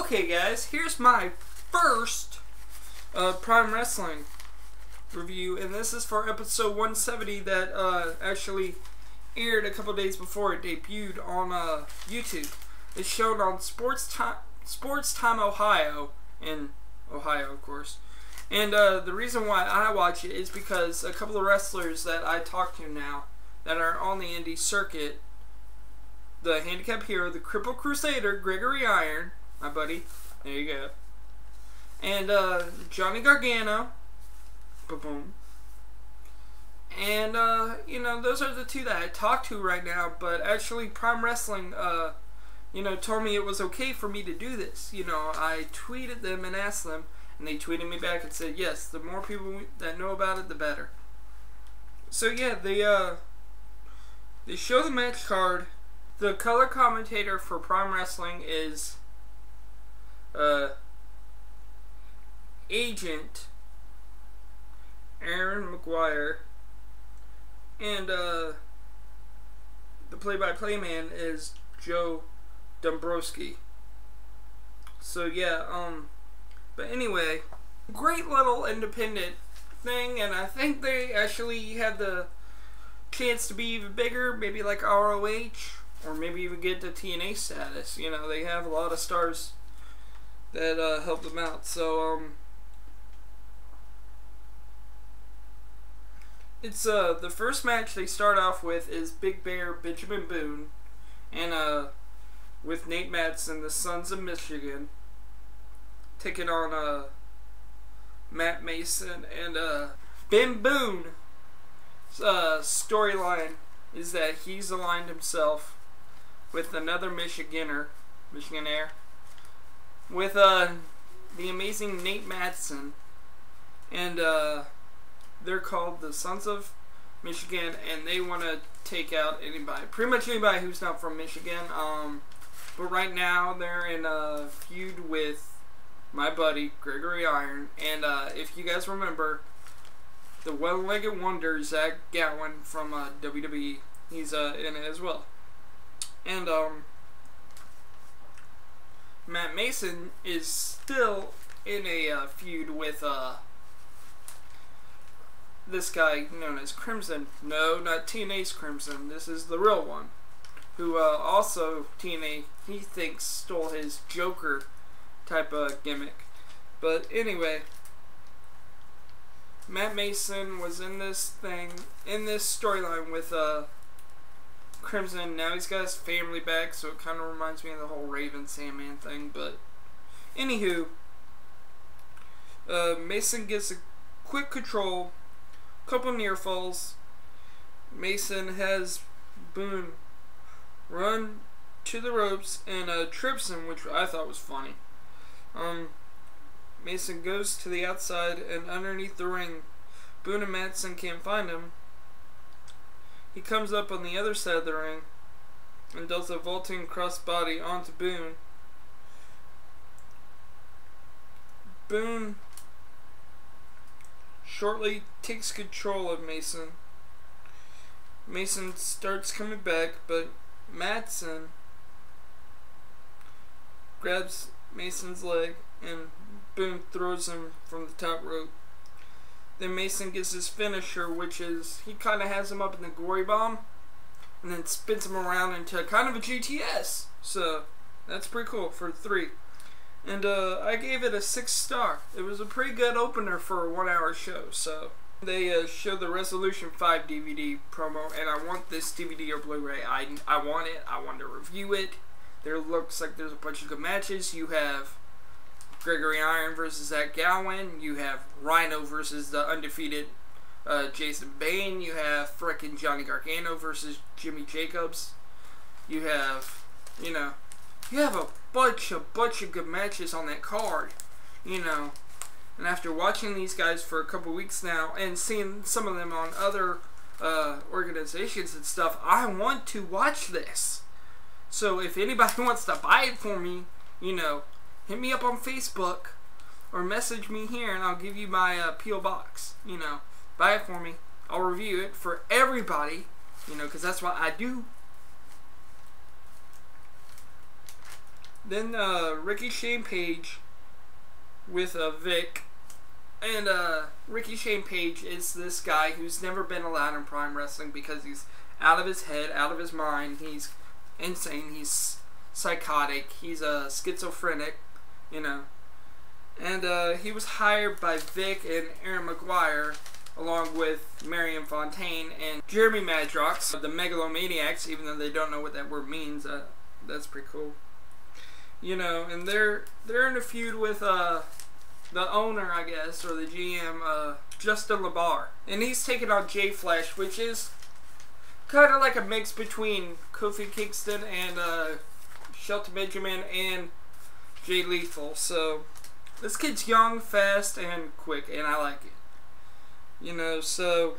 Okay guys, here's my first Prime Wrestling review, and this is for episode 170 that actually aired a couple days before it debuted on YouTube. It's shown on Sports Time Ohio, in Ohio of course. And the reason why I watch it is because a couple of wrestlers that I talk to now that are on the indie circuit, the Handicap Hero, the Cripple Crusader, Gregory Iron, my buddy, there you go, and Johnny Gargano, boom, and you know, those are the two that I talk to right now. But actually, Prime Wrestling, you know, told me it was okay for me to do this. You know, I tweeted them and asked them, and they tweeted me back and said, yes, the more people that know about it, the better. So yeah, they show the match card. The color commentator for Prime Wrestling is Agent Aaron McGuire, and the play-by-play man is Joe Dombrowski. So yeah, but anyway, great little independent thing, and I think they actually had the chance to be even bigger, maybe like ROH, or maybe even get to TNA status. You know, they have a lot of stars that help them out. So it's the first match they start off with is Big Bear Benjamin Boone and with Nate Matson, the Sons of Michigan, taking on Matt Mason. And Ben Boone's storyline is that he's aligned himself with another Michiganer, with the amazing Nate Matson, and they're called the Sons of Michigan, and they want to take out anybody, pretty much anybody who's not from Michigan. But right now they're in a feud with my buddy Gregory Iron, and if you guys remember, the One-Legged Wonder, Zach Gowen from WWE, he's in it as well. And Matt Mason is still in a feud with this guy known as Crimson. No, not TNA's Crimson. This is the real one, who also TNA, he thinks, stole his Joker type of gimmick. But anyway, Matt Mason was in this storyline with Crimson. Now he's got his family back, so it kind of reminds me of the whole Raven Sandman thing. But anywho, Mason gets a quick control, couple near falls. Mason has Boone run to the ropes and trips him, which I thought was funny. Mason goes to the outside, and underneath the ring, Boone and Matson can't find him. He comes up on the other side of the ring and does a vaulting crossbody onto Boone. Boone shortly takes control of Mason. Mason starts coming back, but Matson grabs Mason's leg and Boone throws him from the top rope. Then Mason gets his finisher, which is, he kind of has him up in the Gory Bomb and then spins him around into kind of a GTS. So that's pretty cool for 3. And I gave it a 6-star. It was a pretty good opener for a 1-hour show. So they show the Resolution 5 DVD promo, and I want this DVD or Blu-ray. I want it. I want to review it. There looks like there's a bunch of good matches. You have Gregory Iron versus Zach Gowen. You have Rhino versus the undefeated Jason Bane. You have frickin' Johnny Gargano versus Jimmy Jacobs. You have, you know, you have a bunch of good matches on that card, you know. And after watching these guys for a couple weeks now and seeing some of them on other organizations and stuff, I want to watch this. So if anybody wants to buy it for me, you know, hit me up on Facebook or message me here, and I'll give you my P.O. box. You know, buy it for me. I'll review it for everybody, you know, because that's what I do. Then Ricky Shane Page with Vic. And Ricky Shane Page is this guy who's never been allowed in Prime Wrestling because he's out of his head, out of his mind. He's insane. He's psychotic. He's schizophrenic, you know. And he was hired by Vic and Aaron McGuire, along with Marion Fontaine and Jeremy Madrox, the Megalomaniacs, even though they don't know what that word means. That's pretty cool. You know, and they're in a feud with the owner, I guess, or the GM, Justin LaBar. And he's taking on Jay Flash, which is kind of like a mix between Kofi Kingston and Shelton Benjamin and Jay Lethal. So this kid's young, fast, and quick, and I like it. You know, so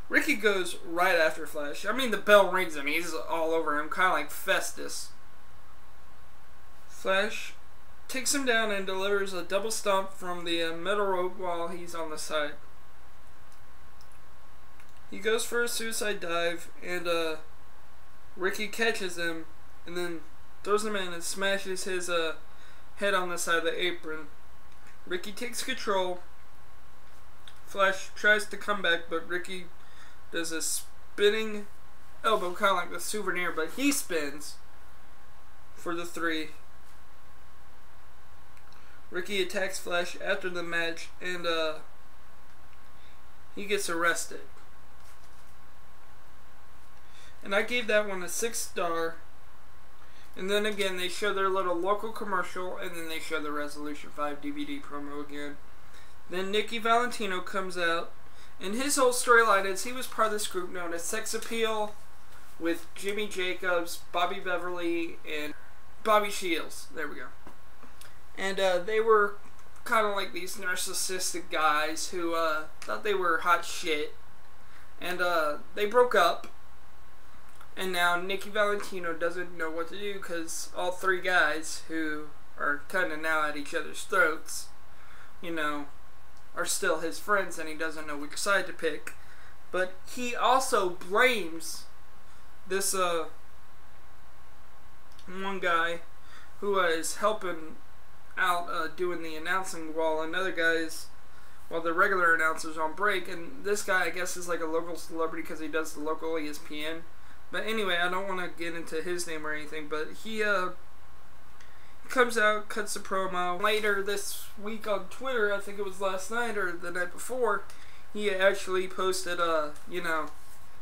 Ricky goes right after Flash. I mean, the bell rings and he's all over him, kind of like Festus. Flash takes him down and delivers a double stomp from the middle rope while he's on the side. He goes for a suicide dive, and Ricky catches him and then throws him in and smashes his head on the side of the apron. Ricky takes control. Flash tries to come back, but Ricky does a spinning elbow, kind of like the Souvenir, but he spins for the 3. Ricky attacks Flash after the match, and he gets arrested. And I gave that one a 6-star. And then again, they show their little local commercial, and then they show the Resolution 5 DVD promo again. Then Nicky Valentino comes out, and his whole storyline is he was part of this group known as Sex Appeal with Jimmy Jacobs, Bobby Beverly, and Bobby Shields. There we go. And they were kind of like these narcissistic guys who thought they were hot shit. And they broke up. And now Nicky Valentino doesn't know what to do because all 3 guys who are kind of now at each other's throats, you know, are still his friends, and he doesn't know which side to pick. But he also blames this one guy who was helping out doing the announcing while the regular announcer's on break. And this guy, I guess, is like a local celebrity because he does the local ESPN. But anyway, I don't want to get into his name or anything, but he comes out, cuts a promo. Later this week on Twitter, I think it was last night or the night before, he actually posted, you know,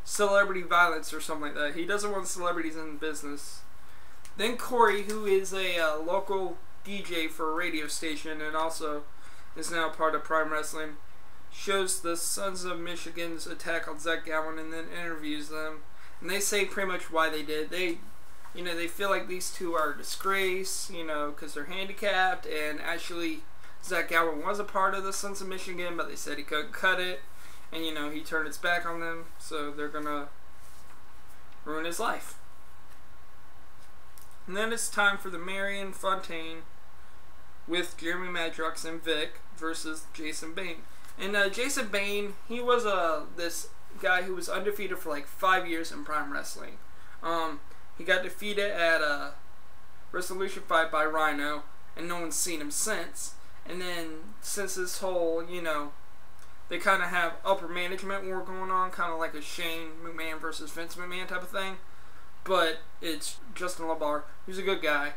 celebrity violence or something like that. He doesn't want celebrities in business. Then Corey, who is a local DJ for a radio station and also is now part of Prime Wrestling, shows the Sons of Michigan's attack on Zach Gowen and then interviews them. And they say pretty much why they did. They feel like these two are a disgrace, you know, because they're handicapped. And actually, Zach Gowen was a part of the Sons of Michigan, but they said he couldn't cut it. And, you know, he turned his back on them. So they're going to ruin his life. And then it's time for the Marion Fontaine with Jeremy Madrox and Vic versus Jason Bane. And Jason Bane, he was this guy who was undefeated for like 5 years in Prime Wrestling. He got defeated at Resolution 5 by Rhino, and no one's seen him since. And then since this whole, you know, they kind of have upper management war going on, kind of like a Shane McMahon versus Vince McMahon type of thing. But it's Justin LaBar, who's a good guy,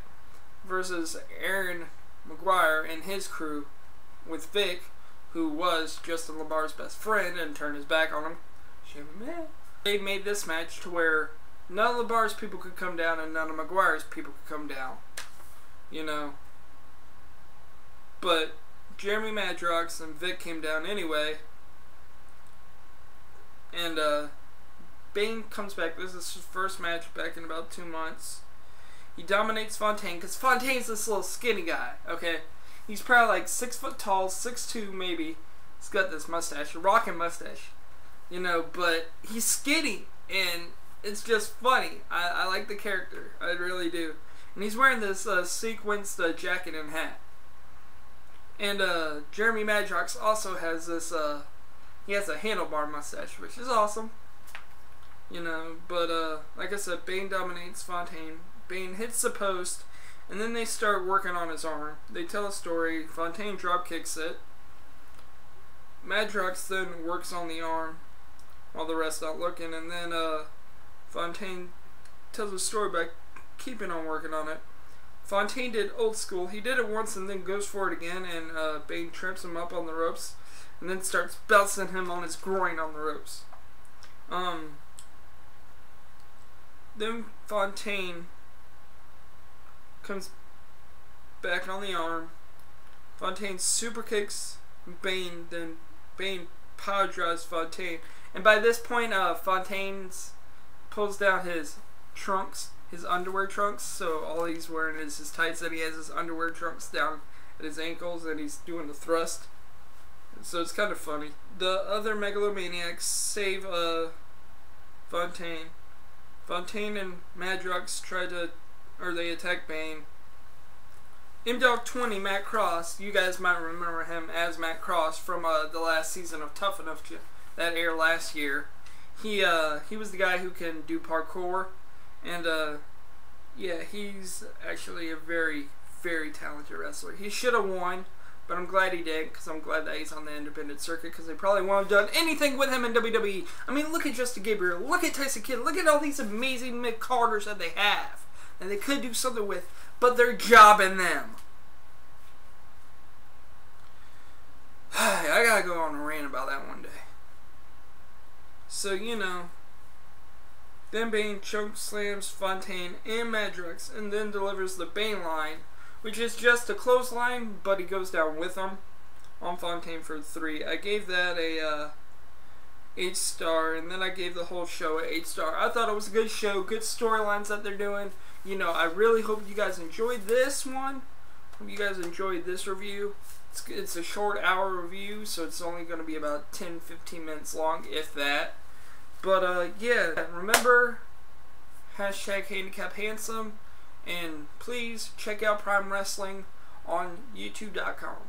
versus Aaron McGuire and his crew with Vic, who was Justin LaBar's best friend and turned his back on him. They made this match to where none of LaBar's people could come down and none of McGuire's people could come down. You know. But Jeremy Madrox and Vic came down anyway. And Bane comes back. This is his first match back in about 2 months. He dominates Fontaine because Fontaine's this little skinny guy, okay? He's probably like 6 foot tall, 6'2" maybe. He's got this mustache, a rockin' mustache. You know, but he's skinny, and it's just funny. I like the character. I really do. And he's wearing this sequenced jacket and hat. And Jeremy Madrox also has this, he has a handlebar mustache, which is awesome. You know, but like I said, Bane dominates Fontaine. Bane hits the post, And then they start working on his arm. They tell a story. Fontaine drop kicks it. Madrox then works on the arm while the rest not looking, and then Fontaine tells a story by keeping on working on it. Fontaine did old school. He did it once and then goes for it again, and Bane trips him up on the ropes and then starts bouncing him on his groin on the ropes. Then Fontaine comes back on the arm. Fontaine super kicks Bane, then Bane power drives Fontaine. And by this point, Fontaine pulls down his trunks, his underwear trunks, so all he's wearing is his tights, and he has his underwear trunks down at his ankles, and he's doing the thrust. So it's kind of funny. The other megalomaniacs save Fontaine. Fontaine and Madrox they attack Bane. M-Dog 20, Matt Cross, you guys might remember him as Matt Cross from the last season of Tough Enough that aired last year. He was the guy who can do parkour, and yeah, he's actually a very, very talented wrestler. He should have won, but I'm glad he did, because I'm glad that he's on the independent circuit, because they probably won't have done anything with him in WWE. I mean, look at Justin Gabriel, look at Tyson Kidd, look at all these amazing mid-carders that they have, and they could do something with, but they're jobbing them. I gotta go on a rant about that one day. So, you know, then Bane choke slams Fontaine and Madrox, and then delivers the Bane line, which is just a clothesline, but he goes down with him on Fontaine for 3. I gave that a 8-star, and then I gave the whole show an 8-star. I thought it was a good show, good storylines that they're doing. You know, I really hope you guys enjoyed this one. Hope you guys enjoyed this review. It's a short hour review, so it's only going to be about 10-15 minutes long, if that. But, yeah, remember, #HandicapHandsome, and please check out Prime Wrestling on YouTube.com.